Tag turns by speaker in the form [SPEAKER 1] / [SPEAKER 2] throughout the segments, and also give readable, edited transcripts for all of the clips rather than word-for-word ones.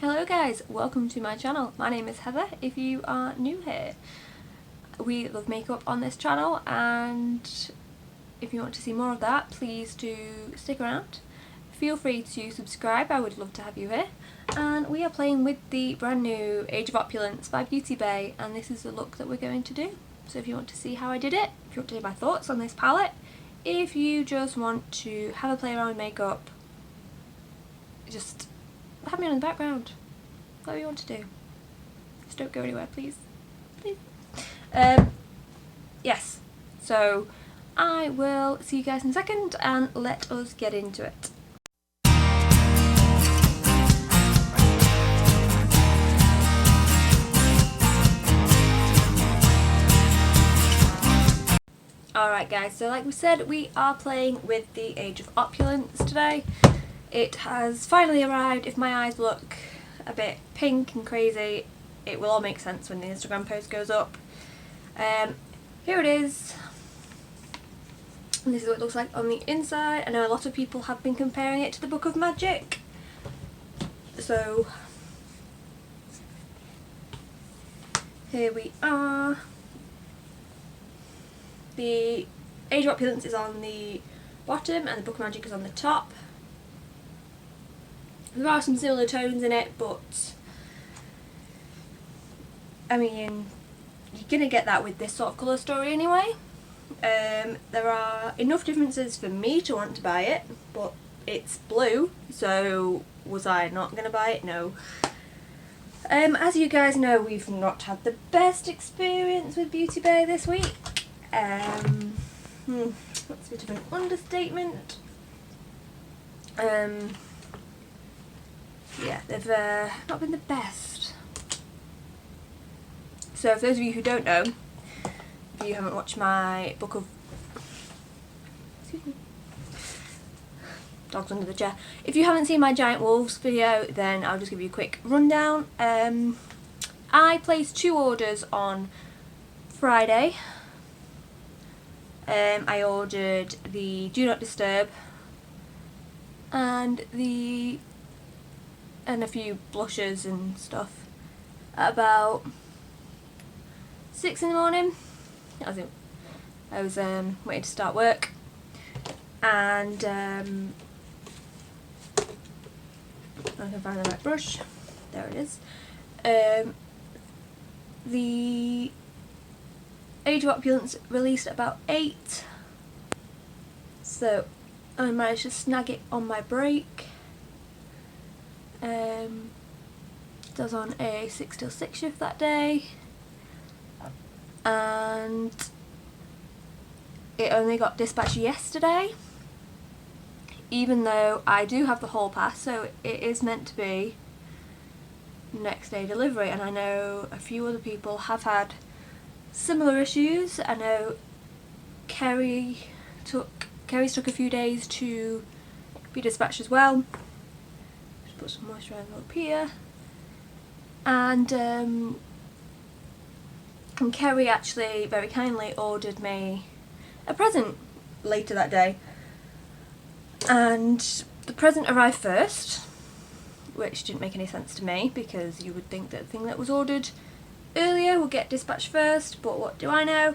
[SPEAKER 1] Hello guys, welcome to my channel. My name is Heather if you are new here. We love makeup on this channel, and if you want to see more of that, please do stick around. Feel free to subscribe, I would love to have you here. And we are playing with the brand new Age of Opulence by Beauty Bay, and this is the look that we're going to do. So if you want to see how I did it, if you want to hear my thoughts on this palette, if you just want to have a play around with makeup, just have me on in the background. Whatever you want to do. Just don't go anywhere, please. Please. Yes. So I will see you guys in a second and let us get into it. Alright guys, so like we said, we are playing with the Age of Opulence today. It has finally arrived. If my eyes look a bit pink and crazy, it will all make sense when the Instagram post goes up. Here it is. And this is what it looks like on the inside. I know a lot of people have been comparing it to the Book of Magic. So here we are. The Age of Opulence is on the bottom and the Book of Magic is on the top. There are some similar tones in it, but I mean, you're going to get that with this sort of colour story anyway. There are enough differences for me to want to buy it, but it's blue, so was I not going to buy it? No. As you guys know, we've not had the best experience with Beauty Bay this week. That's a bit of an understatement. Yeah, they've not been the best. So for those of you who don't know, if you haven't watched my book of... Excuse me. Dog's under the chair. If you haven't seen my Giant Wolves video, then I'll just give you a quick rundown. I placed 2 orders on Friday. I ordered the Do Not Disturb and a few blushes and stuff at about 6 in the morning. I was waiting to start work, and I can find the right brush. There it is. The Age of Opulence released at about 8, so I managed to snag it on my break. I was on a 6 till 6 shift that day, and it only got dispatched yesterday, even though I do have the hall pass, so it is meant to be next day delivery. And I know a few other people have had similar issues. I know Kerry's took a few days to be dispatched as well. Just put some moisturiser up here, and Kerry actually very kindly ordered me a present later that day, and the present arrived first, which didn't make any sense to me, because you would think that the thing that was ordered earlier would get dispatched first, but what do I know?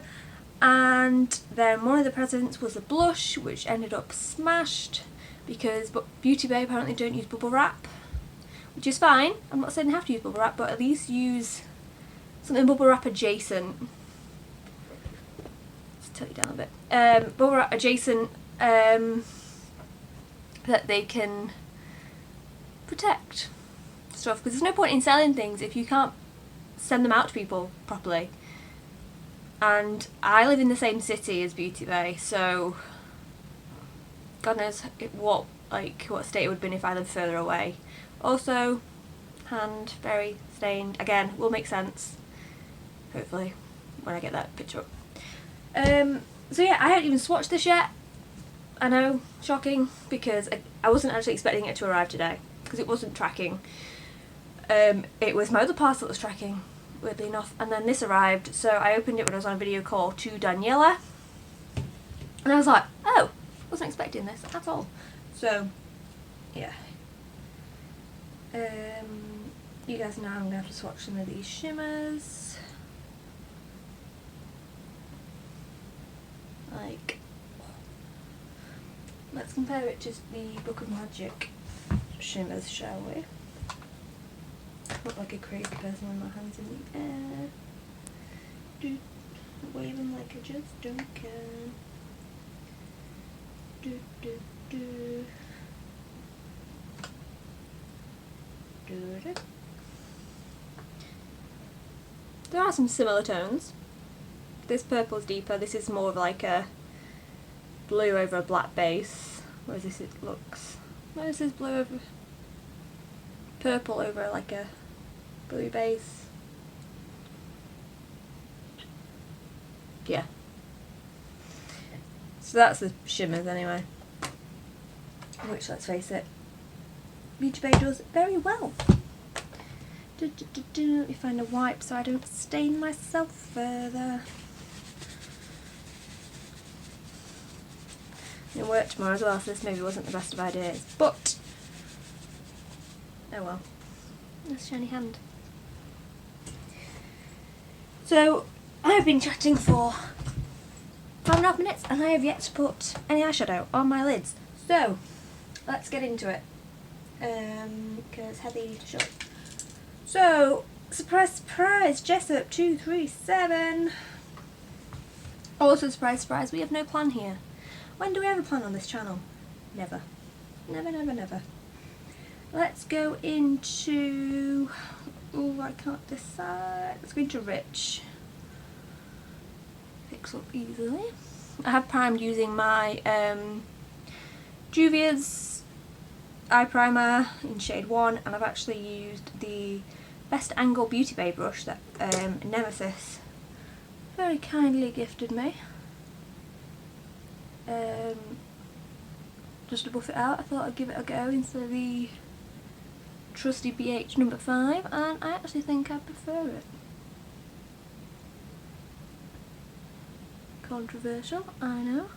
[SPEAKER 1] And then one of the presents was a blush, which ended up smashed because Beauty Bay apparently don't use bubble wrap, which is fine. I'm not saying you have to use bubble wrap, but at least use something bubble wrap adjacent. Let's tilt you down a bit. Bubble wrap adjacent, that they can protect stuff, because there's no point in selling things if you can't send them out to people properly. And I live in the same city as Beauty Bay, so God knows what state it would have been if I lived further away. Also, hand very stained. Again, will make sense hopefully when I get that picture up. So yeah, I haven't even swatched this yet. I know, shocking, because I wasn't actually expecting it to arrive today, because it wasn't tracking. It was my other parcel that was tracking, weirdly enough, and then this arrived. So I opened it when I was on a video call to Daniela, and I was like, oh, wasn't expecting this at all. So yeah, you guys know I'm going to have to swatch some of these shimmers. Like, let's compare it to the Book of Magic shimmers, shall we? Look like a crazy person with my hands in the air. Waving like I just don't care. Do do do. Do do. There are some similar tones. This purple's deeper. This is more of like a blue over a black base, whereas this it looks. This is blue over purple over like a blue base. Yeah. So that's the shimmers anyway. Which, let's face it, Beauty Bay does very well. Let me find a wipe so I don't stain myself further. I'm gonna work tomorrow as well, so this maybe wasn't the best of ideas, but oh well. Nice shiny hand. So I've been chatting for 5.5 minutes and I have yet to put any eyeshadow on my lids. So let's get into it. Because it's heavy to show. So, surprise, surprise, Jessup 237. Also, surprise, surprise, we have no plan here. When do we have a plan on this channel? Never. Never, never, never. Let's go into... Oh, I can't decide. Let's go into Rich. Fix up easily. I have primed using my Juvias eye primer in shade 1, and I've actually used the Best Angle Beauty Bay brush that Nemesis very kindly gifted me. Just to buff it out, I thought I'd give it a go instead of the trusty BH number 5, and I actually think I prefer it. Controversial, I know.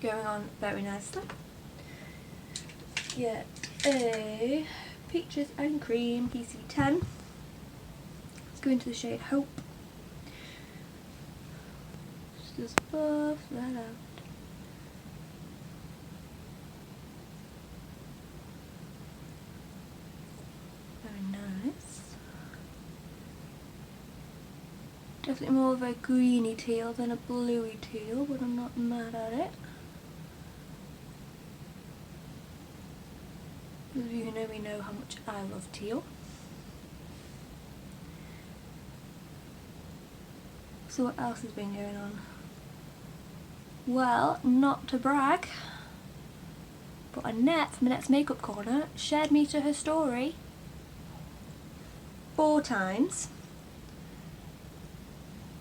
[SPEAKER 1] Going on very nicely. Get a Peaches and Cream PC10. Let's go into the shade Hope. Just buff that out. Very nice. Definitely more of a greeny teal than a bluey teal, but I'm not mad at it. Those of you who know me know how much I love teal. So what else has been going on? Well, not to brag, but Annette from Annette's Makeup Corner shared me to her story 4 times,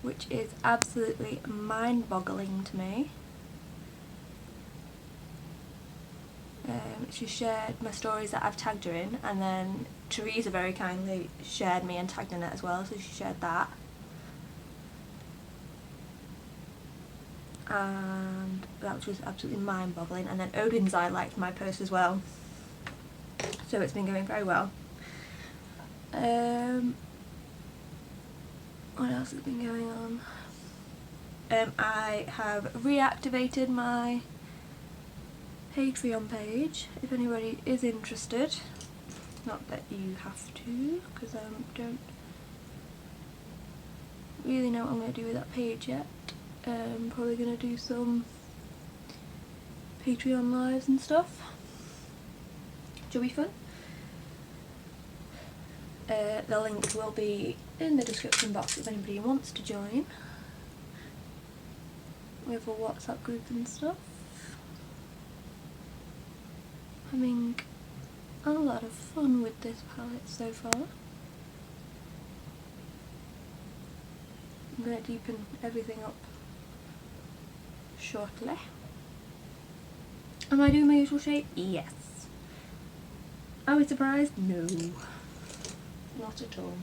[SPEAKER 1] which is absolutely mind-boggling to me. She shared my stories that I've tagged her in, and then Teresa very kindly shared me and tagged Annette as well, so she shared that. And that was just absolutely mind-boggling. And then Odin's Eye liked my post as well, so it's been going very well. What else has been going on? I have reactivated my Patreon page, if anybody is interested. Not that you have to, because I don't really know what I'm going to do with that page yet. Probably going to do some Patreon lives and stuff, which will be fun. The link will be in the description box if anybody wants to join. We have a WhatsApp group and stuff. Having a lot of fun with this palette so far. I'm going to deepen everything up shortly. Am I doing my usual shape? Yes. Are we surprised? No. Not at all.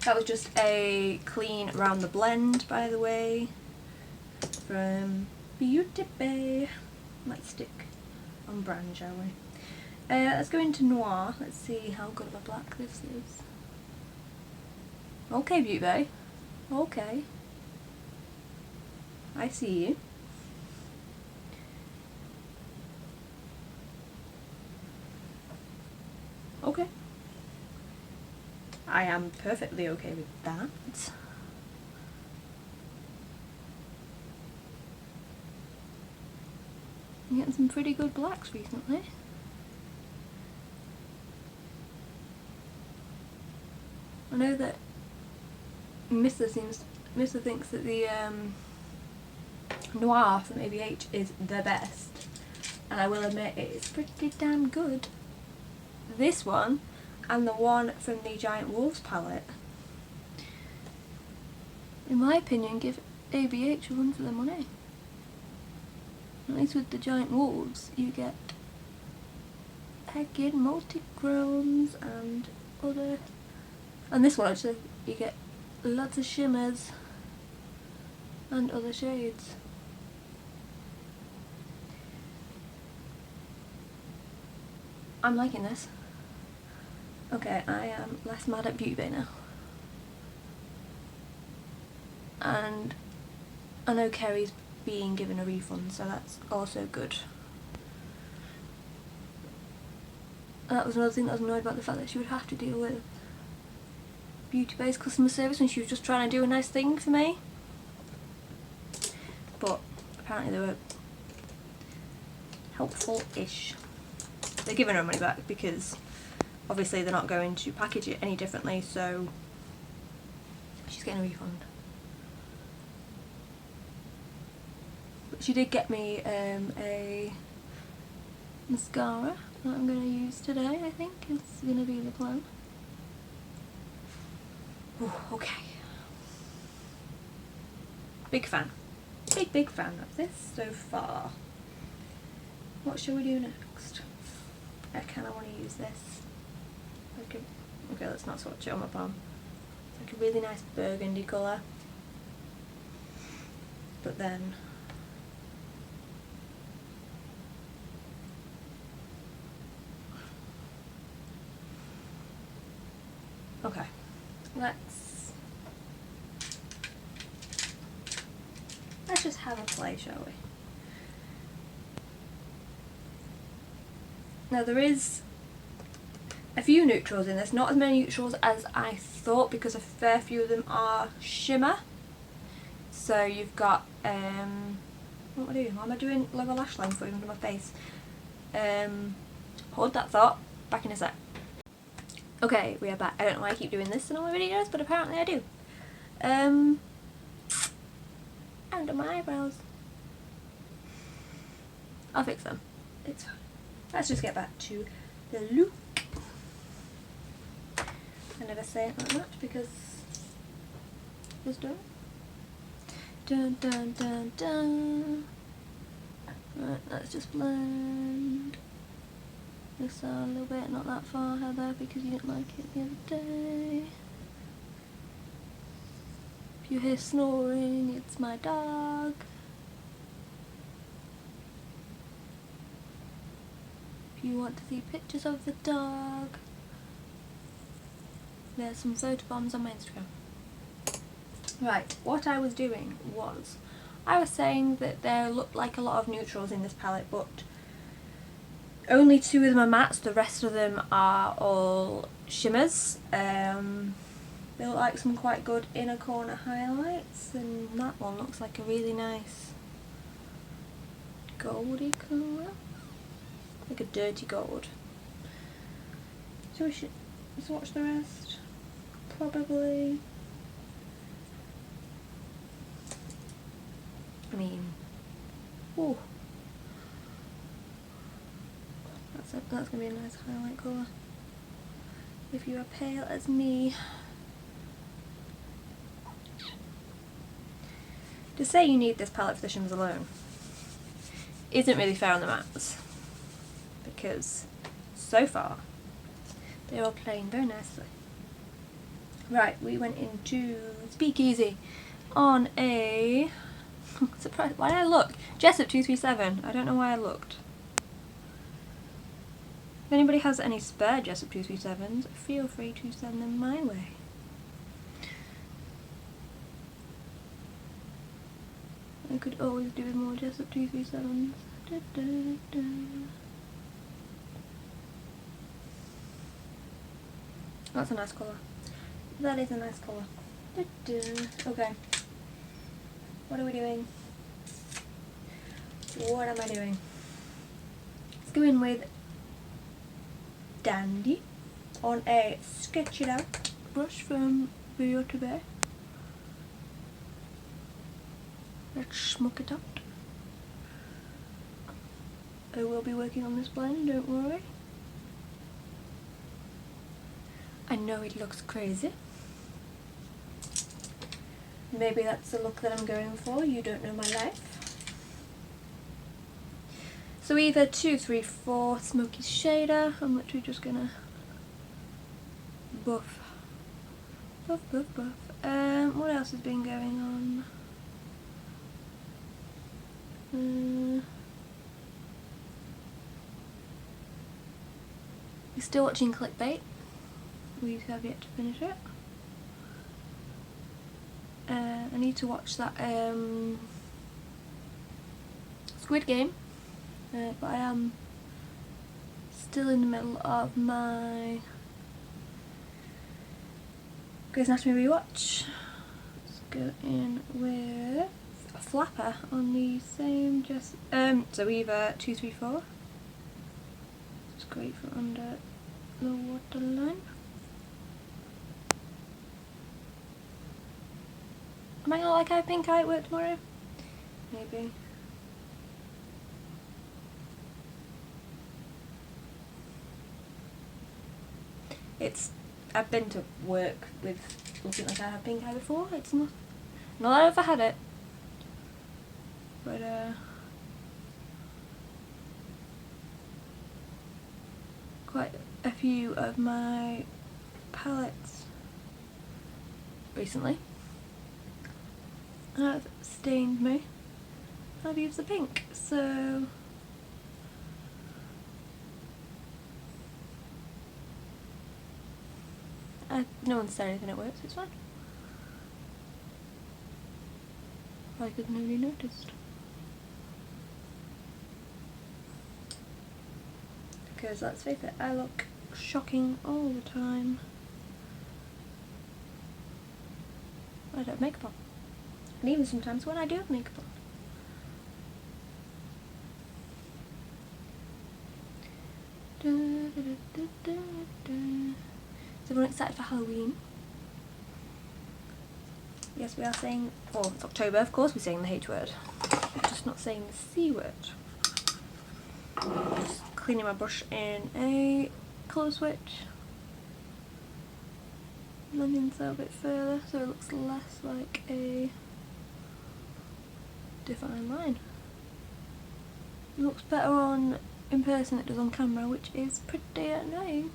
[SPEAKER 1] That was just a clean around the blend, by the way, from Beauty Bay. Might stick on brand, shall we? Let's go into Noir. Let's see how good of a black this is. Okay, Beauty Bay. Okay. I see you. Okay. I am perfectly okay with that. I'm getting some pretty good blacks recently. I know that Mr. thinks that the Noir from ABH is the best, and I will admit it is pretty damn good. This one and the one from the Giant Wolves palette, in my opinion, give ABH a run for their money. At least with the Giant Wolves you get again multi-chromes and other, and this one actually you get lots of shimmers and other shades. I'm liking this. Okay, I am less mad at Beauty Bay now. And I know Kerry's being given a refund, so that's also good. And that was another thing that I was annoyed about, the fact that she would have to deal with Beauty Bay's customer service when she was just trying to do a nice thing for me. But apparently they were helpful-ish. They're giving her money back because obviously they're not going to package it any differently, so she's getting a refund. But she did get me a mascara that I'm going to use today, I think. It's going to be the plan. Ooh, okay. Big fan. Big fan of this so far. What shall we do next? I kind of want to use this. Okay, let's not swatch it on my palm. It's like a really nice burgundy colour. But then okay, let's just have a play, shall we? Now there is a few neutrals in this, not as many neutrals as I thought because a fair few of them are shimmer. So you've got, what am I doing? Why am I doing lower lash line for you under my face? Hold that thought, back in a sec. Okay, we are back. I don't know why I keep doing this in all my videos, but apparently I do. Under my eyebrows. I'll fix them. It's fine. Let's just get back to the look. I never say it that much because just don't. Dun dun dun dun. Right, let's just blend this out a little bit, not that far, Heather, because you didn't like it the other day. If you hear snoring, it's my dog. If you want to see pictures of the dog, there's some photo bombs on my Instagram. Right, what I was doing was, I was saying that there looked like a lot of neutrals in this palette, but only 2 of them are mattes, the rest of them are all shimmers. They look like some quite good inner corner highlights, and that one looks like a really nice goldy colour, like a dirty gold. So we should swatch the rest, probably. I mean, ooh, that's gonna be a nice highlight colour if you are pale as me. To say you need this palette for the shimmers alone isn't really fair on the mattes, because so far they're all playing very nicely. Right, we went into Speakeasy on a surprise. Why did I look? Jessup 237. I don't know why I looked. If anybody has any spare Jessup 237s, feel free to send them my way. I could always do with more Jessup 237s. Da, da, da. That's a nice colour. That is a nice colour. Da, da. Okay. What are we doing? What am I doing? Let's go in with Dandy on a Sketch It Out brush from Bay Age of Opulence. Let's smoke it out. I will be working on this blend, don't worry. I know it looks crazy. Maybe that's the look that I'm going for, you don't know my life. So either 234 Smoky Shader, I'm literally just gonna buff. Buff, buff, buff. What else has been going on? We're still watching Clickbait. We have yet to finish it. I need to watch that Squid Game, but I am still in the middle of my Grey's Anatomy rewatch. Let's go in with a Flapper on the same so either 234. It's great for under the waterline. Am I gonna like how pink eye it work tomorrow? Maybe. I've been to work with looking like I had pink eye before. It's not that I've ever had it. But quite a few of my palettes recently have stained me. I've used the pink, so no one said anything, it works, it's fine. Probably because nobody noticed. Because let's face it, I look shocking all the time. I don't have makeup on. And even sometimes when I do have makeup on. Da, da, da, da, da. Is everyone excited for Halloween? Yes, we are saying, well, it's October, of course we're saying the H word. We're just not saying the C word. Just cleaning my brush in a colour switch. Blending this out a bit further so it looks less like a defined line. It looks better on in person than it does on camera, which is pretty annoying.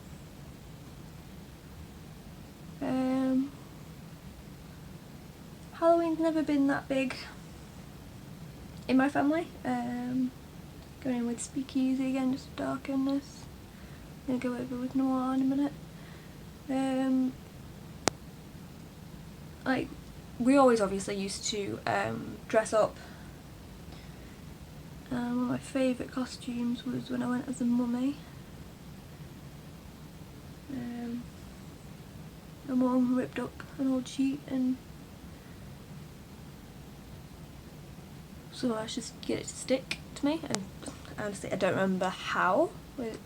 [SPEAKER 1] Halloween's never been that big in my family. Going in with Speakeasy again, just to darken this. I'm going to go over with Noir in a minute. Like, we always obviously used to dress up. One of my favourite costumes was when I went as a mummy. My mum ripped up an old sheet and so I just get it to stick to me, and honestly I don't remember how, whether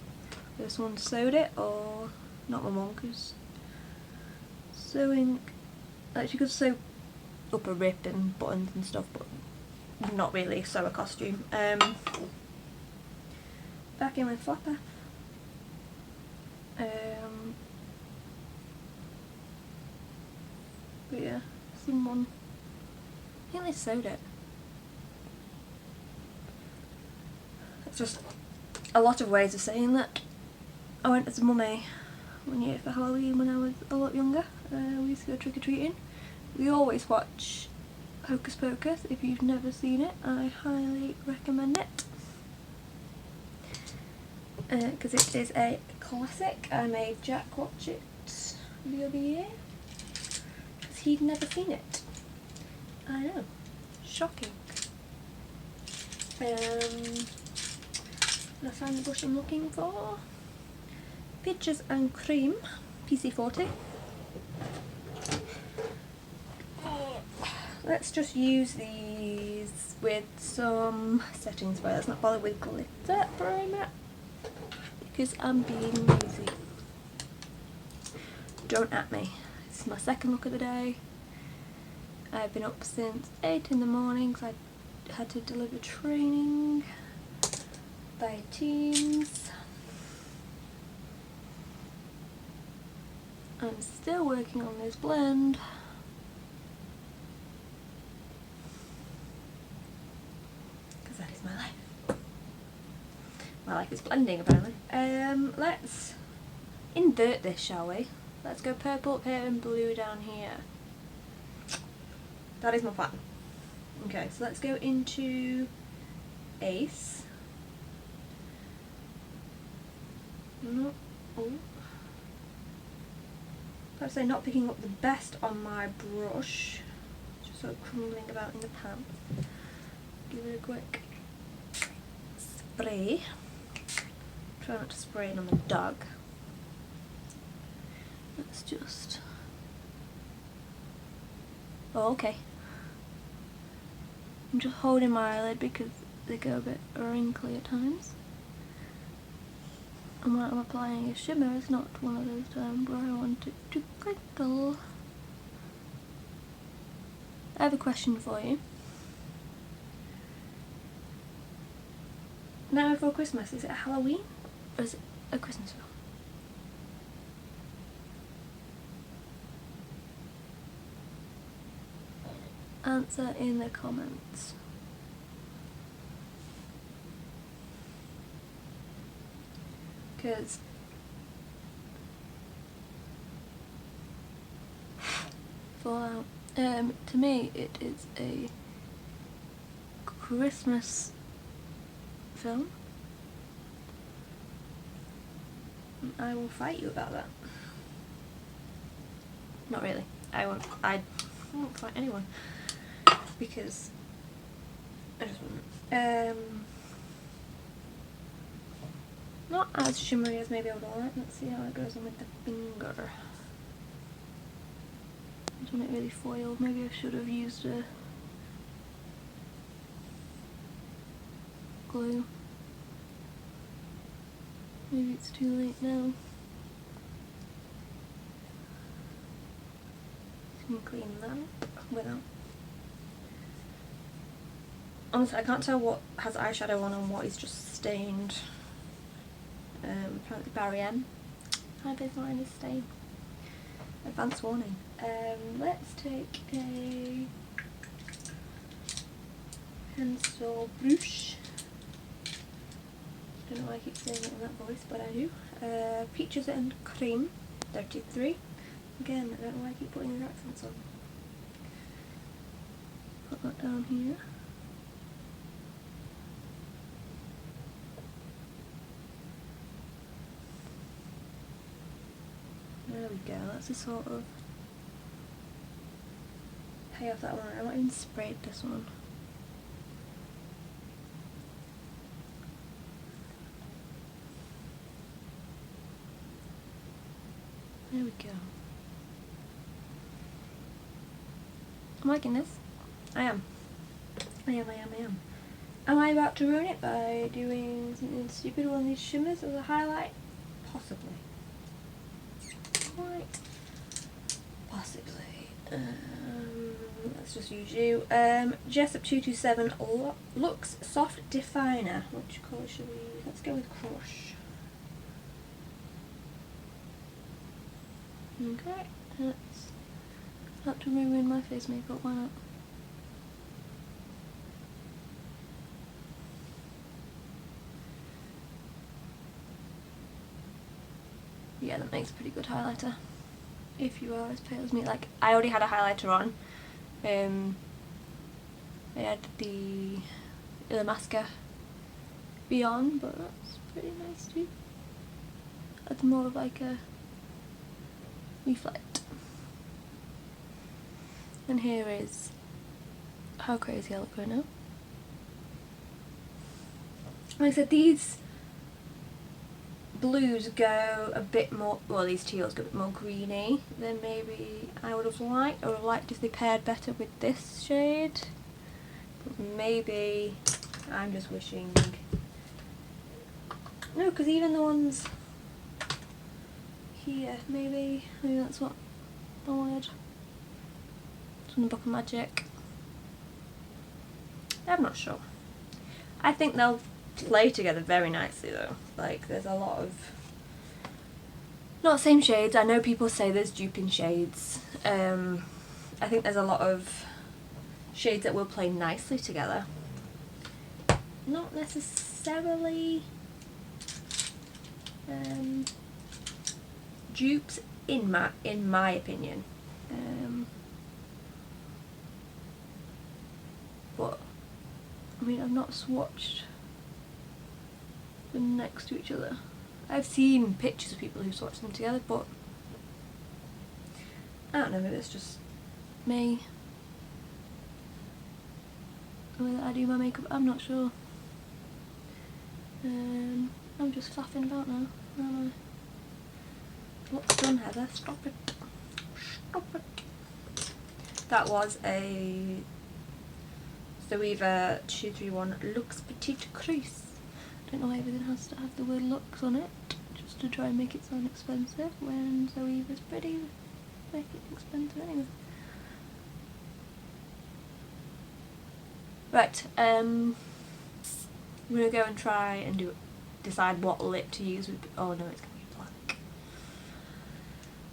[SPEAKER 1] someone sewed it or not my mum, because sewing, like she could sew up a rip and buttons and stuff, but not really sew a costume. Back in with Flapper. But yeah, someone, I think they sewed it. It's just a lot of ways of saying that I went as a mummy one year for Halloween when I was a lot younger. We used to go trick-or-treating. We always watch Hocus Pocus. If you've never seen it, I highly recommend it. because it is a classic. I made Jack watch it the other year because he'd never seen it. I know, shocking. Did I find the brush I'm looking for? Peaches and Cream PC40. Let's just use these with some setting spray. Let's not bother with glitter very much because I'm being lazy. Don't at me. This is my second look of the day. I've been up since 8 in the morning because I had to deliver training by teams. I'm still working on this blend. Because that is my life. My life is blending apparently. Let's invert this, shall we? Let's go purple up here and blue down here. That is my plan. Okay, so let's go into Ace. No. Oh. Perhaps I'm not picking up the best on my brush. Just sort of crumbling about in the pan. Give it a quick spray. Try not to spray it on the dog. Let's just... Oh, okay. I'm just holding my eyelid because they go a bit wrinkly at times. And when I'm applying a shimmer, it's not one of those times where I want it to crinkle. I have a question for you. Now Before Christmas, is it a Halloween or is it a Christmas film? Answer in the comments. Because Fallout, to me it is a Christmas film. And I will fight you about that. Not really. I won't fight anyone because I just wouldn't. Not as shimmery as maybe I would like. Let's see how it goes on with the finger. I don't want it really foiled. Maybe I should have used a glue. Maybe it's too late now. So you can clean that up without. Honestly, I can't tell what has eyeshadow on and what is just stained. Apparently Barry M. Hi, baseline is stained. Advanced warning. Let's take a pencil brush. Don't know why I keep saying it in that voice, but I do. Peaches and Cream, 33. Again, I don't know why I keep putting these accents on. Put that down here. There we go, that's a sort of pay off that one. I might even sprayed this one. There we go. I'm liking this. I am. Am I about to ruin it by doing something stupid with one of these shimmers as a highlight? Possibly. Quite possibly. Let's just use you. Jessup 227 Lux Soft Definer. Which colour should we use? Let's go with Crush. Okay, let's not to ruin my face makeup, why not? Yeah, that makes a pretty good highlighter. If you are as pale as me, like I already had a highlighter on. I had the Illamasqua be on, but that's pretty nice too. That's more of like a reflect. And here is how crazy I look right now. Like I said, these blues go a bit more, well, these teals go a bit more greeny than maybe I would have liked. I would have liked if they paired better with this shade. But maybe I'm just wishing. No, because even the ones here, maybe that's what I wanted. It's from the Book of Magic. I'm not sure. I think they'll play together very nicely though. Like, there's a lot of, not same shades, I know people say there's duping shades. I think there's a lot of shades that will play nicely together. Not necessarily dupes in my opinion. But I mean, I've not swatched them next to each other. I've seen pictures of people who swatch them together, but I don't know, maybe it's just me. The way that I do my makeup, I'm not sure. I'm just flapping about now, aren't I? What's done, Heather? Stop it. Stop it. That was a Juvias 231 Luxe Petite Crease. I don't know why everything has to have the word Luxe on it, just to try and make it sound expensive, when Juvias pretty make it expensive anyway. Right, I'm gonna go and try and decide what lip to use with, oh no, it's gonna be black.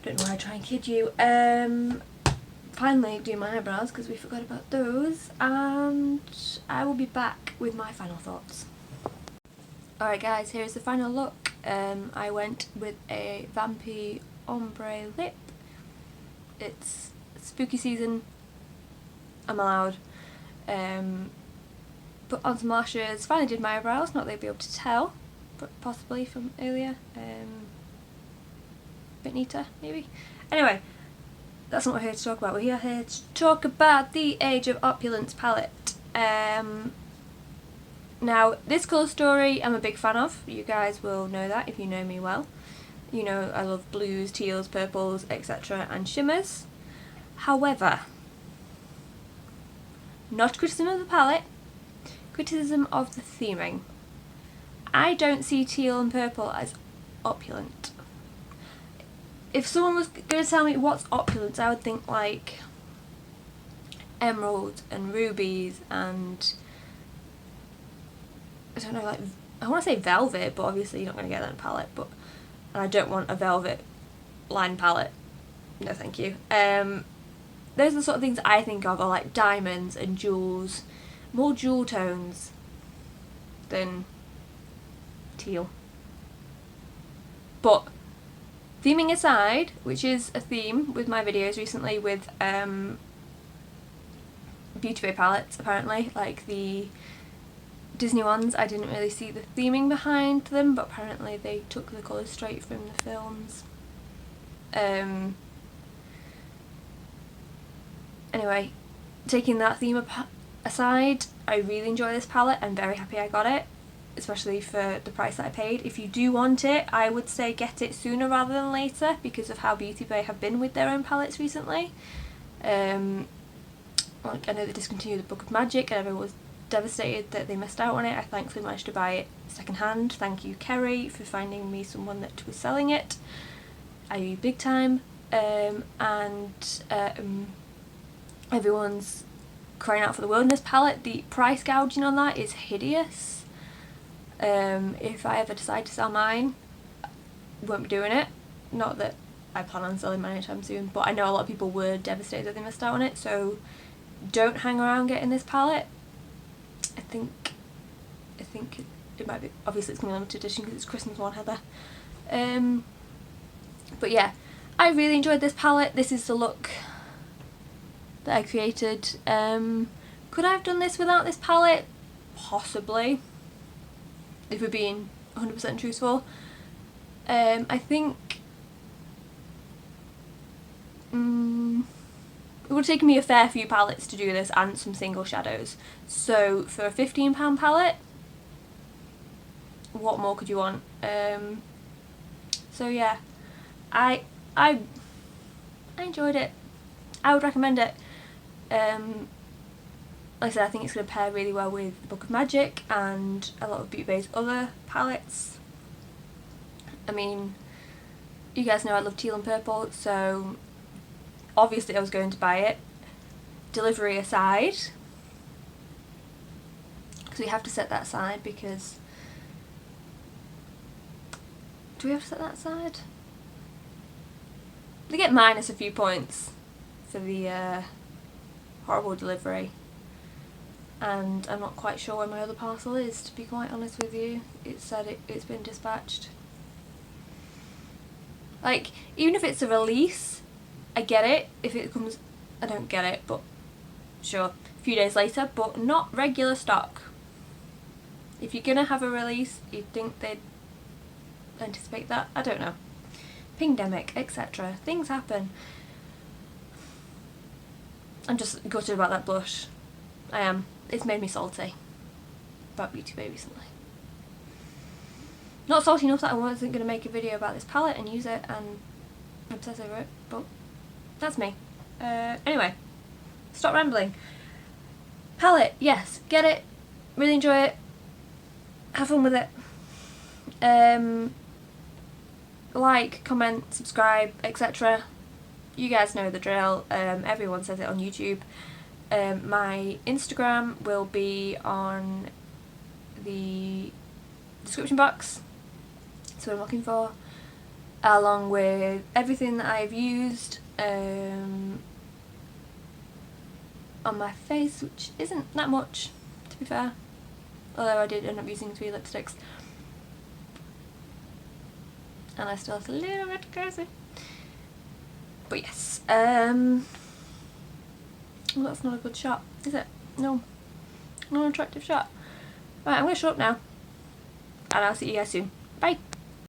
[SPEAKER 1] Don't know why I try and kid you. Finally do my eyebrows because we forgot about those, and I will be back with my final thoughts. Alright guys, here's the final look. I went with a Vampy Ombre lip. It's spooky season, I'm allowed. Put on some lashes, finally did my eyebrows, not that they'd be able to tell, but possibly from earlier. Bit neater, maybe. Anyway, that's not what we're here to talk about. We're here to talk about the Age of Opulence palette. Now, this colour story I'm a big fan of. You guys will know that if you know me well. You know I love blues, teals, purples, etc. and shimmers. However, not criticism of the palette, criticism of the theming. I don't see teal and purple as opulent. If someone was going to tell me what's opulence, I would think like emeralds and rubies and I don't know, like, I want to say velvet, but obviously you're not going to get that in a palette, but and I don't want a velvet line palette. No thank you. Those are the sort of things I think of are like diamonds and jewels, more jewel tones than teal. But theming aside, which is a theme with my videos recently with Beauty Bay palettes apparently, like the Disney ones, I didn't really see the theming behind them, but apparently they took the colours straight from the films. Anyway, taking that theme aside, I really enjoy this palette. I'm very happy I got it, especially for the price that I paid. If you do want it, I would say get it sooner rather than later because of how Beauty Bay have been with their own palettes recently. Like, I know they discontinued the Book of Magic and everyone was devastated that they missed out on it. I thankfully managed to buy it second hand. Thank you, Kerry, for finding me someone that was selling it. I owe you big time. Everyone's crying out for the Wilderness palette. The price gouging on that is hideous. If I ever decide to sell mine, I won't be doing it. Not that I plan on selling mine anytime soon, but I know a lot of people were devastated that they missed out on it, so don't hang around getting this palette. I think it might be, obviously it's going to be limited edition because it's Christmas one, Heather. But yeah, I really enjoyed this palette. This is the look that I created. Could I have done this without this palette? Possibly. if we're being 100% truthful. I think it would have taken me a fair few palettes to do this and some single shadows. So for a £15 palette, what more could you want? So yeah, I enjoyed it. I would recommend it. Like I said, I think it's going to pair really well with the Book of Magic and a lot of Beauty Bay's other palettes. I mean, you guys know I love teal and purple, so obviously I was going to buy it. Delivery aside, because we have to set that aside because... Do we have to set that aside? They get minus a few points for the horrible delivery. And I'm not quite sure where my other parcel is, to be quite honest with you. It said it's been dispatched. Like, even if it's a release, I get it. If it comes, I don't get it, but sure, a few days later, but not regular stock. If you're gonna have a release, you'd think they'd anticipate that. I don't know. Pingdemic, etc. Things happen. I'm just gutted about that blush. I am. It's made me salty about Beauty Bay recently. Not salty enough that I wasn't going to make a video about this palette and use it and obsess over it, but that's me. Anyway, stop rambling. Palette, yes, get it, really enjoy it, have fun with it. Like, comment, subscribe, etc. You guys know the drill. Everyone says it on YouTube. My Instagram will be on the description box. That's what I'm looking for, along with everything that I've used on my face, which isn't that much, to be fair, although I did end up using 3 lipsticks and I still have a little bit crazy. But yes, well, that's not a good shot, is it? No, not an attractive shot. Right, I'm going to shut up now and I'll see you guys soon. Bye!